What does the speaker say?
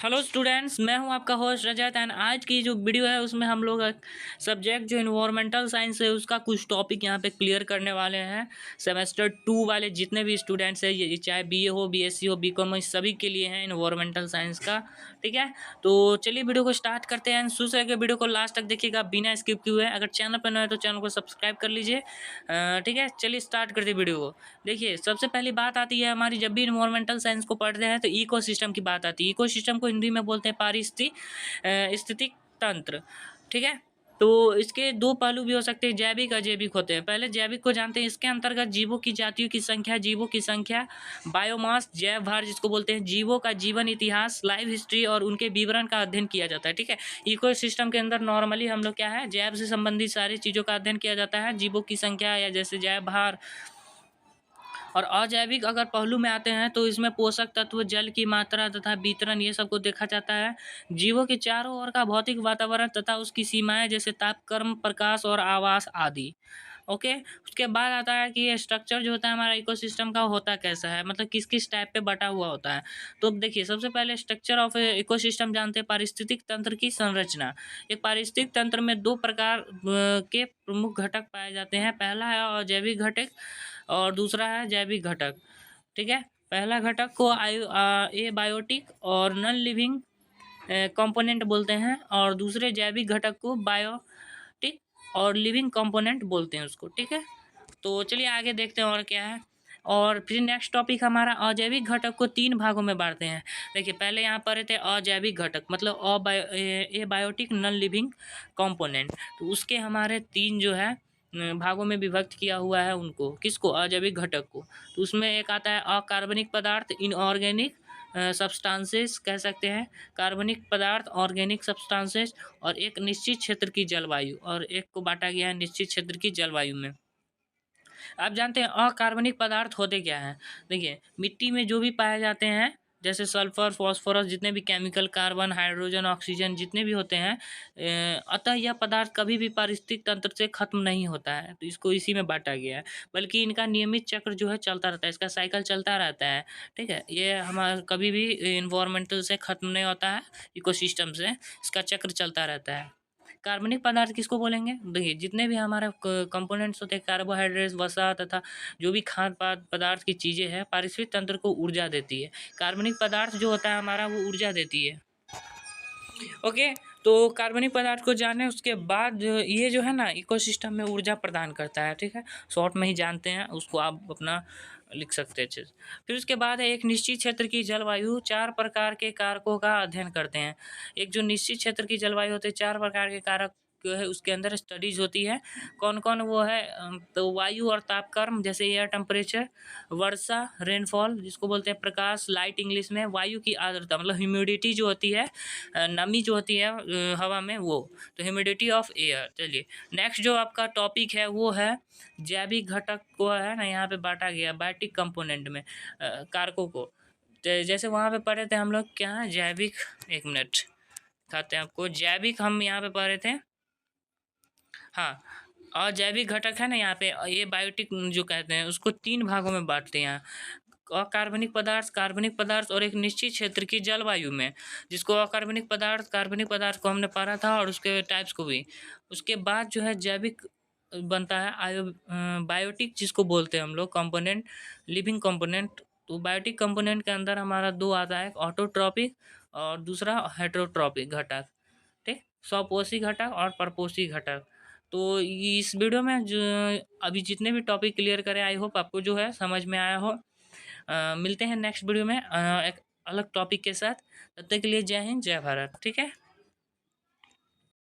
Hello students, मैं हूं आपका होस्ट रजत एंड आज की जो वीडियो है उसमें हम लोग सब्जेक्ट जो इन्वायरमेंटल साइंस है उसका कुछ टॉपिक यहां पे क्लियर करने वाले हैं। सेमेस्टर 2 वाले जितने भी स्टूडेंट्स हैं, ये चाहे बीए हो, बीएससी हो, बीकॉम हो, सभी के लिए हैं इन्वायरमेंटल साइंस का। ठीक है, तो चलिए वीडियो को स्टार्ट करते हैं। शुरू से लेकर वीडियो को लास्ट तक देखिएगा बिना स्किप किए हुए। अगर चैनल पर नए है तो चैनल को सब्सक्राइब कर लीजिए। ठीक है, चलिए स्टार्ट करते हैं वीडियो को। देखिए, सबसे पहली बात आती है हमारी, जब भी इन्वायरमेंटल साइंस को पढ़ते हैं तो इकोसिस्टम की बात आती है। इकोसिस्टम को हिंदी में बोलते हैं पारिस्थितिक तंत्र। ठीक है, तो इसके दो पहलू भी हो सकते हैं, जैविक अजैविक होते हैं। पहले जैविक को जानते हैं। इसके अंतर्गत जीवों की जातियों की संख्या, जीवों की संख्या, बायोमास, जैव भार जिसको बोलते हैं, जीवों का जीवन इतिहास, लाइफ हिस्ट्री और उनके विवरण का अध्ययन किया जाता है। ठीक है, इकोसिस्टम के अंदर नॉर्मली हम लोग क्या है, जैव से संबंधित सारी चीज़ों का अध्ययन किया जाता है। जीवों की संख्या या जैसे जैव भार। और अजैविक अगर पहलू में आते हैं तो इसमें पोषक तत्व, जल की मात्रा तथा वितरण, ये सब को देखा जाता है। जीवों के चारों ओर का भौतिक वातावरण तथा उसकी सीमाएं जैसे तापक्रम, प्रकाश और आवास आदि। ओके, उसके बाद आता है कि ये स्ट्रक्चर जो होता है हमारा इकोसिस्टम का होता कैसा है, मतलब किस किस टाइप पे बटा हुआ होता है। तो देखिए, सबसे पहले स्ट्रक्चर ऑफ इकोसिस्टम जानते हैं, पारिस्थितिक तंत्र की संरचना। एक पारिस्थितिक तंत्र में दो प्रकार के प्रमुख घटक पाए जाते हैं। पहला है अजैविक घटक और दूसरा है जैविक घटक। ठीक है, पहला घटक को एबायोटिक और नॉन लिविंग कंपोनेंट बोलते हैं और दूसरे जैविक घटक को बायोटिक और लिविंग कंपोनेंट बोलते हैं उसको। ठीक है, तो चलिए आगे देखते हैं और क्या है। और फिर नेक्स्ट टॉपिक हमारा, अजैविक घटक को तीन भागों में बांटते हैं। देखिए, पहले यहाँ पर थे अजैविक घटक, मतलब एबायोटिक नॉन लिविंग कंपोनेंट। तो उसके हमारे तीन जो है भागों में विभक्त किया हुआ है उनको, किसको, अजैविक घटक को। तो उसमें एक आता है अकार्बनिक पदार्थ, इनऑर्गेनिक सब्सटेंसेस कह सकते हैं, कार्बनिक पदार्थ, ऑर्गेनिक सब्सटेंसेस, और एक निश्चित क्षेत्र की जलवायु, और एक को बांटा गया है निश्चित क्षेत्र की जलवायु में। आप जानते हैं अकार्बनिक पदार्थ होते क्या हैं। देखिए, मिट्टी में जो भी पाए जाते हैं जैसे सल्फर, फास्फोरस, जितने भी केमिकल, कार्बन, हाइड्रोजन, ऑक्सीजन जितने भी होते हैं, अतः यह पदार्थ कभी भी पारिस्थितिक तंत्र से खत्म नहीं होता है, तो इसको इसी में बांटा गया है। बल्कि इनका नियमित चक्र जो है चलता रहता है, इसका साइकिल चलता रहता है। ठीक है, ये हमारा कभी भी इन्वायरमेंटल से खत्म नहीं होता है, इकोसिस्टम से इसका चक्र चलता रहता है। कार्बनिक पदार्थ किसको बोलेंगे, देखिए जितने भी हमारे कंपोनेंट्स होते हैं, कार्बोहाइड्रेट्स, वसा तथा जो भी खाद्य पदार्थ की चीज़ें हैं, पारिस्थितिक तंत्र को ऊर्जा देती है। कार्बनिक पदार्थ जो होता है हमारा, वो ऊर्जा देती है। ओके, तो कार्बनिक पदार्थ को जाने उसके बाद ये जो है ना इकोसिस्टम में ऊर्जा प्रदान करता है। ठीक है, शॉर्ट में ही जानते हैं उसको, आप अपना लिख सकते हैं अच्छे से। फिर उसके बाद है एक निश्चित क्षेत्र की जलवायु, चार प्रकार के कारकों का अध्ययन करते हैं। एक जो निश्चित क्षेत्र की जलवायु होती है, चार प्रकार के कारक जो है उसके अंदर स्टडीज होती है। कौन कौन वो है, तो वायु और तापक्रम जैसे एयर टेम्परेचर, वर्षा, रेनफॉल जिसको बोलते हैं प्रकाश, लाइट इंग्लिश में, वायु की आर्द्रता मतलब ह्यूमिडिटी जो होती है, नमी जो होती है हवा में, वो तो ह्यूमिडिटी ऑफ एयर। चलिए नेक्स्ट जो आपका टॉपिक है वो है जैविक घटक को है ना यहाँ पे बांटा गया बायोटिक कंपोनेंट में, कारकों को। तो जैसे वहाँ पे पढ़े थे हम लोग क्या है, जैविक, एक मिनट दिखाते हैं आपको, जैविक हम यहाँ पे पढ़े थे। हाँ, और जैविक घटक है ना यहाँ पे, ये बायोटिक जो कहते हैं उसको तीन भागों में बांटते हैं, अकार्बनिक पदार्थ, कार्बनिक पदार्थ और एक निश्चित क्षेत्र की जलवायु में। जिसको अकार्बनिक पदार्थ, कार्बनिक पदार्थ को हमने पढ़ा था और उसके टाइप्स को भी। उसके बाद जो है जैविक बनता है बायोटिक जिसको बोलते हैं हम लोग कंपोनेंट, लिविंग कंपोनेंट। तो बायोटिक कंपोनेंट के अंदर हमारा दो आता है, ऑटोट्रॉपिक और दूसरा हेटेरोट्रॉपिक घटक। ठीक, स्वपोषी घटक और परपोषी घटक। तो इस वीडियो में जो अभी जितने भी टॉपिक क्लियर करे, आई होप आपको जो है समझ में आया हो। मिलते हैं नेक्स्ट वीडियो में एक अलग टॉपिक के साथ। तब तक के लिए जय हिंद, जय भारत। ठीक है।